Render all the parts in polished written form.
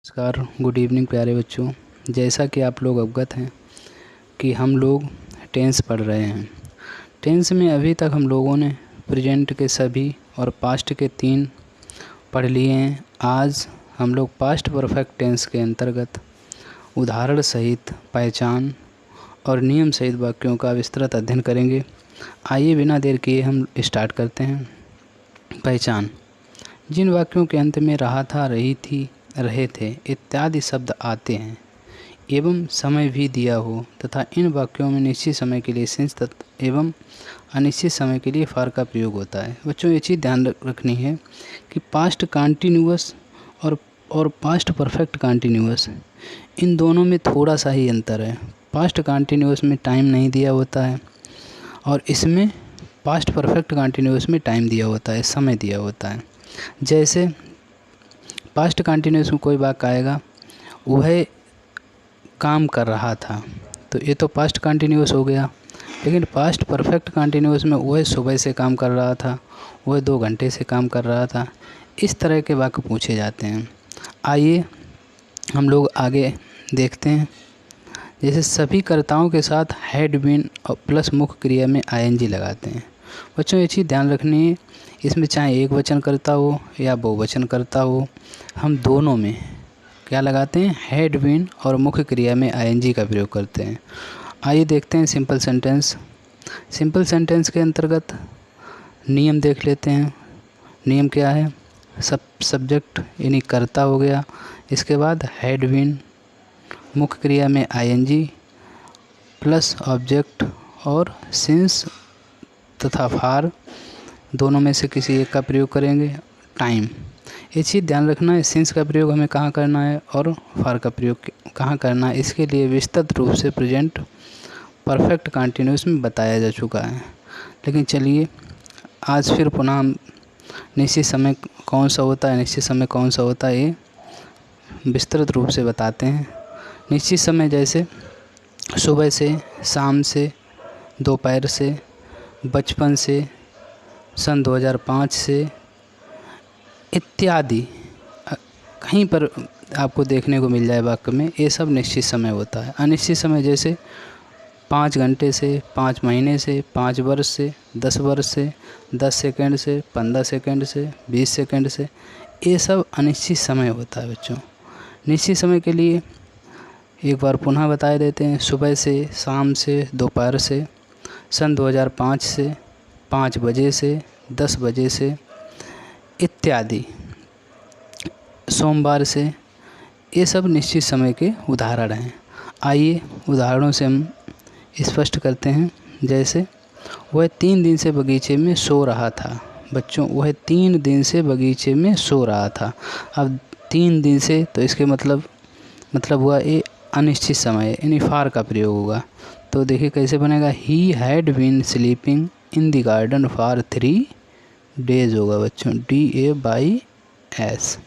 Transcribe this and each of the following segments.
नमस्कार, good evening प्यारे बच्चों। जैसा कि आप लोग अवगत हैं कि हम लोग टेंस पढ़ रहे हैं। टेंस में अभी तक हम लोगों ने प्रेजेंट के सभी और पास्ट के 3 पढ़ लिए हैं। आज हम लोग पास्ट परफेक्ट टेंस के अंतर्गत उदाहरण सहित पहचान और नियम सहित वाक्यों का विस्तृत अध्ययन करेंगे। आइए बिना देर किए हम स्टार्ट करते हैं। पहचान: जिन वाक्यों के अंत में रहा था, रही थी, रहे थे इत्यादि शब्द आते हैं एवं समय भी दिया हो तथा इन वाक्यों में निश्चित समय के लिए सिंस एवं अनिश्चित समय के लिए फॉर का प्रयोग होता है। बच्चों, ये चीज़ ध्यान रखनी है कि पास्ट कॉन्टीन्यूअस और पास्ट परफेक्ट कॉन्टीन्यूअस, इन दोनों में थोड़ा सा ही अंतर है। पास्ट कॉन्टीन्यूअस में टाइम नहीं दिया होता है और इसमें पास्ट परफेक्ट कॉन्टीन्यूअस में टाइम दिया होता है, समय दिया होता है। जैसे पास्ट कॉन्टीन्यूअस में कोई वाक्य आएगा, वह काम कर रहा था, तो ये तो पास्ट कॉन्टीन्यूअस हो गया। लेकिन पास्ट परफेक्ट कॉन्टीन्यूअस में वह सुबह से काम कर रहा था, वह 2 घंटे से काम कर रहा था। इस तरह के वाक्य पूछे जाते हैं। आइए हम लोग आगे देखते हैं। जैसे सभी कर्ताओं के साथ हैड बीन और प्लस मुख्य क्रिया में आईएनजी लगाते हैं। बच्चों, ये चीज़ ध्यान रखनी है, इसमें चाहे एक वचन करता हो या बहुवचन करता हो, हम दोनों में क्या लगाते हैं, हैड बीन और मुख्य क्रिया में आईएनजी का प्रयोग करते हैं। आइए देखते हैं सिंपल सेंटेंस। सिंपल सेंटेंस के अंतर्गत नियम देख लेते हैं। नियम क्या है? सब्जेक्ट यानी कर्ता हो गया, इसके बाद हैड बीन, मुख्य क्रिया में आईएनजी प्लस ऑब्जेक्ट और सिंस तथा फॉर, दोनों में से किसी एक का प्रयोग करेंगे। टाइम, ये चीज़ ध्यान रखना है, सिंस का प्रयोग हमें कहाँ करना है और फॉर का प्रयोग कहाँ करना है, इसके लिए विस्तृत रूप से प्रेजेंट परफेक्ट कॉन्टीन्यूअस में बताया जा चुका है। लेकिन चलिए आज फिर पुनः हम निश्चित समय कौन सा होता है, निश्चित समय कौन सा होता है, ये विस्तृत रूप से बताते हैं। निश्चित समय जैसे सुबह से, शाम से, दोपहर से, बचपन से, सन 2005 से इत्यादि, कहीं पर आपको देखने को मिल जाए वाक्य में, ये सब निश्चित समय होता है। अनिश्चित समय जैसे 5 घंटे से, 5 महीने से, 5 वर्ष से, 10 वर्ष से, 10 सेकंड से, 15 सेकंड से, 20 सेकंड से, ये सब अनिश्चित समय होता है। बच्चों, निश्चित समय के लिए एक बार पुनः बता देते हैं। सुबह से, शाम से, दोपहर से, सन 2005 से, 5 बजे से, 10 बजे से इत्यादि, सोमवार से, ये सब निश्चित समय के उदाहरण हैं। आइए उदाहरणों से हम स्पष्ट करते हैं। जैसे वह 3 दिन से बगीचे में सो रहा था। बच्चों, वह 3 दिन से बगीचे में सो रहा था। अब 3 दिन से, तो इसके मतलब हुआ ये अनिश्चित समय, यानी फॉर का प्रयोग होगा। तो देखिए कैसे बनेगा, he had been sleeping in the garden for 3 days होगा। बच्चों, DAYS,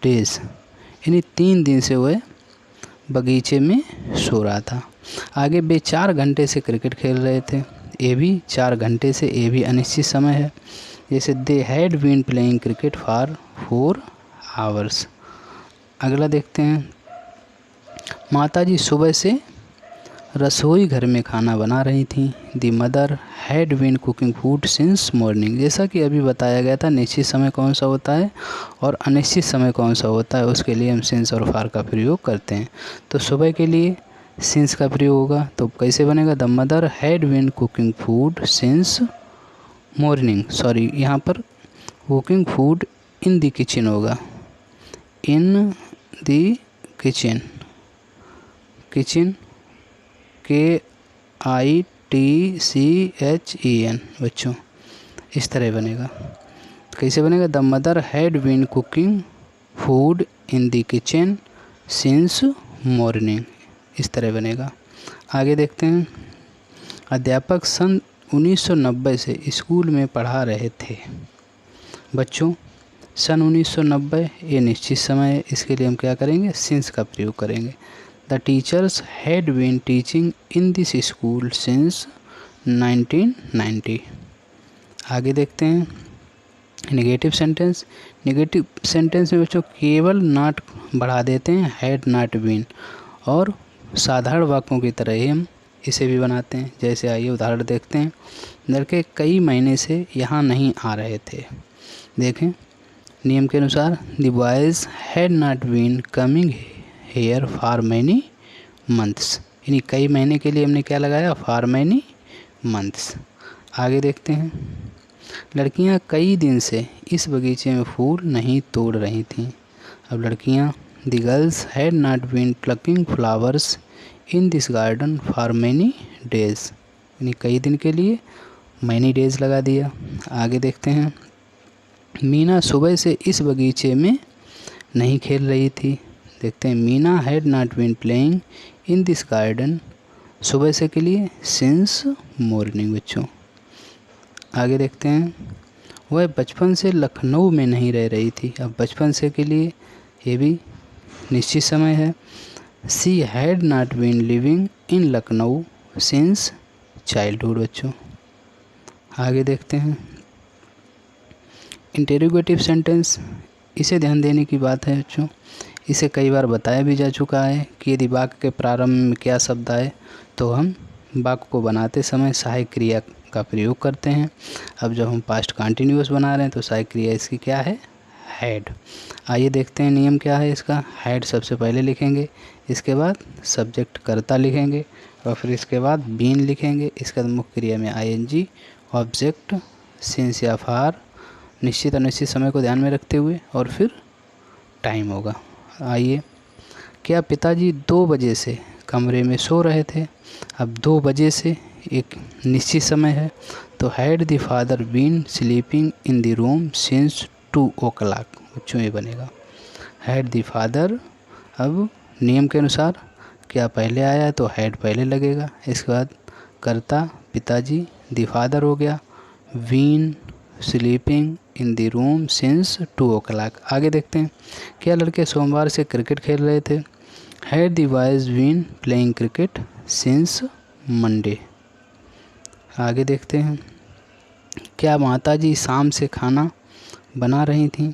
डेज, यानी 3 दिन से वह बगीचे में सो रहा था। आगे वे 4 घंटे से क्रिकेट खेल रहे थे। ये भी 4 घंटे से, ये भी अनिश्चित समय है। जैसे they had been playing cricket for 4 hours. अगला देखते हैं। माताजी सुबह से रसोई घर में खाना बना रही थी। The mother had been cooking food since morning. जैसा कि अभी बताया गया था, निश्चित समय कौन सा होता है और अनिश्चित समय कौन सा होता है, उसके लिए हम सिंस और फॉर का प्रयोग करते हैं। तो सुबह के लिए सिंस का प्रयोग होगा, तो कैसे बनेगा, the mother had been cooking food since morning. Sorry, यहाँ पर cooking food in the kitchen होगा, in the kitchen, kitchen KITCHEN। बच्चों, इस तरह बनेगा। कैसे बनेगा, the mother had been cooking food in the kitchen since morning, इस तरह बनेगा। आगे देखते हैं। अध्यापक सन 1990 से स्कूल में पढ़ा रहे थे। बच्चों, सन 1990 ये निश्चित समय है, इसके लिए हम क्या करेंगे, सिंस का प्रयोग करेंगे। The teachers had been teaching in this school since 1990। आगे देखते हैं। नेगेटिव सेंटेंस में बच्चों केवल नॉट बढ़ा देते हैं, हैड नॉट बीन, और साधारण वाक्यों की तरह ही हम इसे भी बनाते हैं। जैसे आइए उदाहरण देखते हैं। लड़के कई महीने से यहाँ नहीं आ रहे थे। देखें, नियम के अनुसार the boys had not been coming here for many months, यानी कई महीने के लिए हमने क्या लगाया, फॉर मैनी मंथ्स। आगे देखते हैं। लड़कियां कई दिन से इस बगीचे में फूल नहीं तोड़ रही थीं। अब लड़कियां, the girls had not been plucking flowers in this garden for many days, यानी कई दिन के लिए मैनी डेज लगा दिया। आगे देखते हैं। मीना सुबह से इस बगीचे में नहीं खेल रही थी। देखते हैं, Meena had not been playing in this garden, सुबह से के लिए सिंस मॉर्निंग बच्चों। आगे देखते हैं। वह बचपन से लखनऊ में नहीं रह रही थी। अब बचपन से के लिए ये भी निश्चित समय है। She had not been living in Lucknow since childhood बच्चों। आगे देखते हैं। इंटेरोगेटिव सेंटेंस, इसे ध्यान देने की बात है बच्चों। इसे कई बार बताया भी जा चुका है कि यदि वाक्य के प्रारंभ में क्या शब्द आए तो हम वाक्य को बनाते समय सहायक क्रिया का प्रयोग करते हैं। अब जब हम पास्ट कंटिन्यूअस बना रहे हैं तो सहायक क्रिया इसकी क्या है, हैड। आइए देखते हैं नियम क्या है इसका। हैड सबसे पहले लिखेंगे, इसके बाद सब्जेक्ट कर्ता लिखेंगे, और फिर इसके बाद बीन लिखेंगे। इसके बाद मुख्य क्रिया में आईएनजी, ऑब्जेक्ट, सिंस या फॉर, निश्चित अनिश्चित समय को ध्यान में रखते हुए, और फिर टाइम होगा। आइए, क्या पिताजी 2 बजे से कमरे में सो रहे थे। अब 2 बजे से एक निश्चित समय है, तो had the father been sleeping in the room since 2 o'clock बच्चों ये बनेगा हैड द फादर। अब नियम के अनुसार क्या पहले आया तो हैड पहले लगेगा। इसके बाद कर्ता पिताजी, द फादर हो गया, been sleeping in the room since 2 o'clock। आगे देखते हैं। क्या लड़के सोमवार से क्रिकेट खेल रहे थे। Had the boys been playing cricket since Monday. आगे देखते हैं। क्या माताजी शाम से खाना बना रही थीं।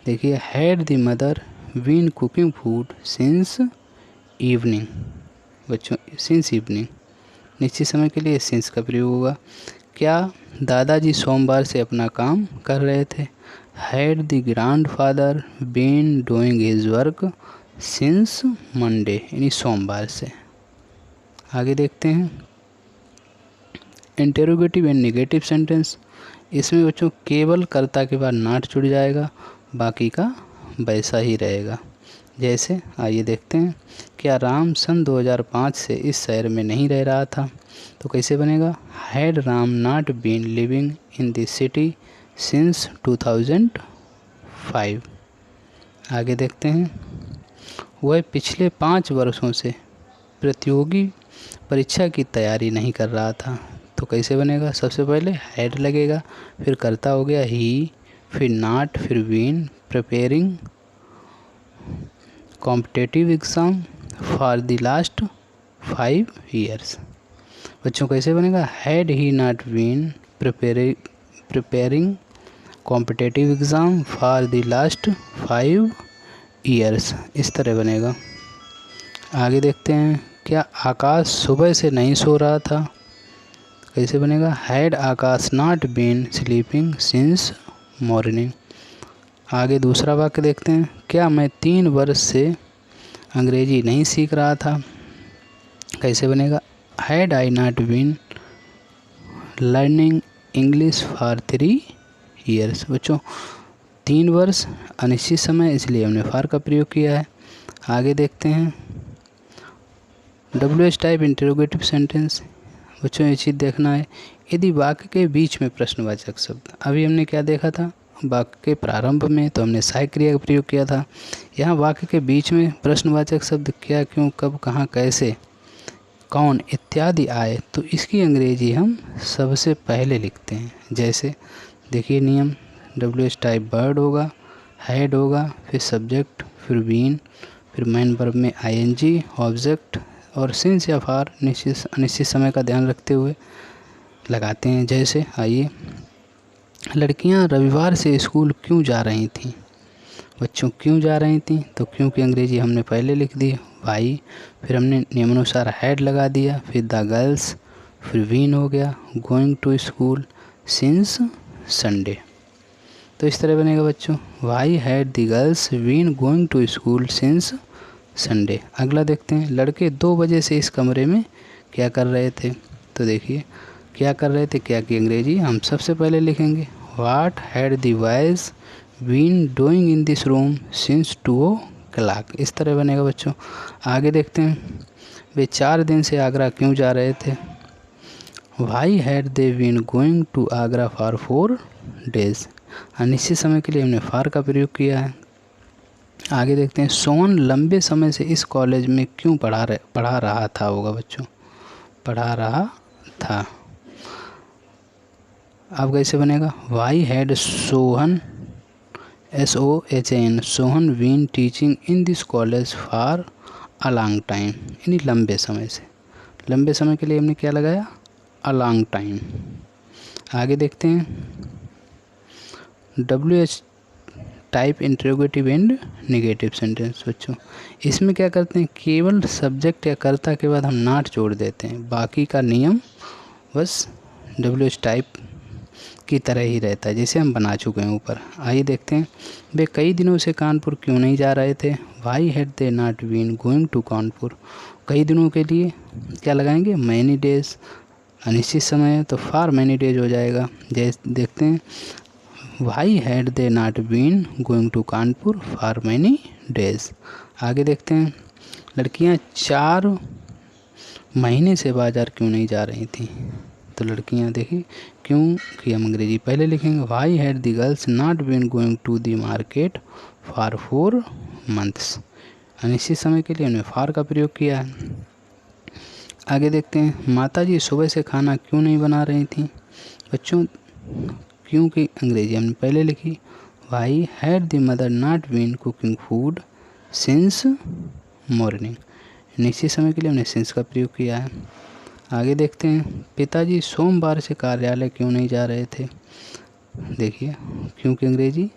देखिए, had the mother been cooking food since evening बच्चों, सिंस इवनिंग निश्चित समय के लिए सिंस का प्रयोग होगा। क्या दादाजी सोमवार से अपना काम कर रहे थे। Had the grandfather been doing his work since Monday, यानी सोमवार से। आगे देखते हैं। इंटेरोगेटिव एंड नेगेटिव सेंटेंस, इसमें बच्चों केवल कर्ता के बाद नॉट जुड़ जाएगा, बाकी का वैसा ही रहेगा। जैसे आइए देखते हैं। क्या राम सन 2005 से इस शहर में नहीं रह रहा था। तो कैसे बनेगा, had Ram not been living in this city since 2005। आगे देखते हैं। वह पिछले 5 वर्षों से प्रतियोगी परीक्षा की तैयारी नहीं कर रहा था। तो कैसे बनेगा, सबसे पहले हैड लगेगा, फिर कर्ता हो गया ही, फिर नॉट, फिर been preparing competitive exam for the last 5 years। बच्चों कैसे बनेगा, had he not been preparing competitive exam for the last 5 years, इस तरह बनेगा। आगे देखते हैं। क्या आकाश सुबह से नहीं सो रहा था। कैसे बनेगा, had Akash not been sleeping since morning. आगे दूसरा वाक्य देखते हैं। क्या मैं 3 वर्ष से अंग्रेजी नहीं सीख रहा था। कैसे बनेगा, had I not been learning English for 3 years। बच्चों 3 वर्ष अनिश्चित समय, इसलिए हमने फॉर का प्रयोग किया है। आगे देखते हैं। WH टाइप इंटरोगेटिव सेंटेंस, बच्चों ये चीज़ देखना है। यदि वाक्य के बीच में प्रश्नवाचक शब्द, अभी हमने क्या देखा था, वाक्य के प्रारंभ में तो हमने सहायक क्रिया का प्रयोग किया था। यहाँ वाक्य के बीच में प्रश्नवाचक शब्द क्या, क्यों, कब, कहाँ, कैसे, कौन इत्यादि आए तो इसकी अंग्रेजी हम सबसे पहले लिखते हैं। जैसे देखिए नियम, WH टाइप वर्ड होगा, हैड होगा, फिर सब्जेक्ट, फिर बीन, फिर मेन वर्ब में ING, ऑब्जेक्ट, और सिंस या फॉर निश्चित अनिश्चित समय का ध्यान रखते हुए लगाते हैं। जैसे आइए, लड़कियां रविवार से स्कूल क्यों जा रही थीं? बच्चों क्यों जा रही थीं? तो क्यों की अंग्रेजी हमने पहले लिख दी वाई, फिर हमने नियमानुसार हैड लगा दिया, फिर द गर्ल्स, फिर वीन हो गया, going to school since Sunday. तो इस तरह बनेगा बच्चों, why had the girls been going to school since Sunday. अगला देखते हैं, लड़के 2 बजे से इस कमरे में क्या कर रहे थे? तो देखिए क्या कर रहे थे, क्या की अंग्रेजी हम सबसे पहले लिखेंगे what had the boys been doing in this room since 2 o'clock। इस तरह बनेगा बच्चों। आगे देखते हैं, वे 4 दिन से आगरा क्यों जा रहे थे? Why had they been going to Agra for 4 days। अनिश्चित समय के लिए हमने फार का प्रयोग किया है। आगे देखते हैं, सोहन लंबे समय से इस कॉलेज में क्यों पढ़ा रहा था होगा बच्चों, पढ़ा रहा था। अब कैसे बनेगा, why had Sohan SOHAN Sohan been teaching in this college for a long time, यानी लंबे समय से। लंबे समय के लिए हमने क्या लगाया, अ लॉन्ग टाइम। आगे देखते हैं, WH type interrogative and negative sentence. बच्चों इसमें क्या करते हैं, केवल सब्जेक्ट या कर्ता के बाद हम नॉट जोड़ देते हैं, बाकी का नियम बस WH टाइप की तरह ही रहता है जैसे हम बना चुके हैं ऊपर। आइए देखते हैं, वे कई दिनों से कानपुर क्यों नहीं जा रहे थे? Why had they not been going to Kanpur. कई दिनों के लिए क्या लगाएंगे, मैनी डेज। अनिश्चित समय है तो फॉर मैनी डेज हो जाएगा। जैसे देखते हैं, why had they not been going to Kanpur for many days. आगे देखते हैं, लड़कियां 4 महीने से बाज़ार क्यों नहीं जा रही थी? तो लड़कियां देखिए क्यों कि हम अंग्रेजी पहले लिखेंगे, why had the girls not been going to the market for 4 months। अनिश्चित समय के लिए हमने फॉर का प्रयोग किया है। आगे देखते हैं, माताजी सुबह से खाना क्यों नहीं बना रही थी? बच्चों क्योंकि अंग्रेजी हमने पहले लिखी, why had the mother not been cooking food since morning. निश्चित समय के लिए हमने सिंस का प्रयोग किया है। आगे देखते हैं, पिताजी सोमवार से कार्यालय क्यों नहीं जा रहे थे? देखिए क्योंकि अंग्रेजी,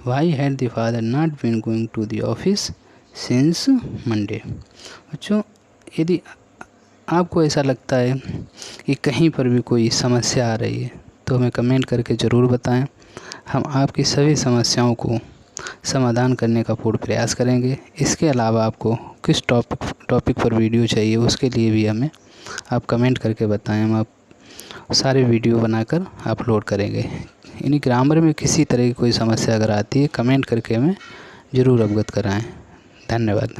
why had the father not been going to the office since Monday. बच्चों यदि आपको ऐसा लगता है कि कहीं पर भी कोई समस्या आ रही है तो हमें कमेंट करके ज़रूर बताएं। हम आपकी सभी समस्याओं को समाधान करने का पूर्ण प्रयास करेंगे। इसके अलावा आपको किस टॉपिक पर वीडियो चाहिए उसके लिए भी हमें आप कमेंट करके बताएं। हम आप सारे वीडियो बनाकर अपलोड करेंगे। यानी ग्रामर में किसी तरह की कोई समस्या अगर आती है कमेंट करके हमें ज़रूर अवगत कराएं। धन्यवाद।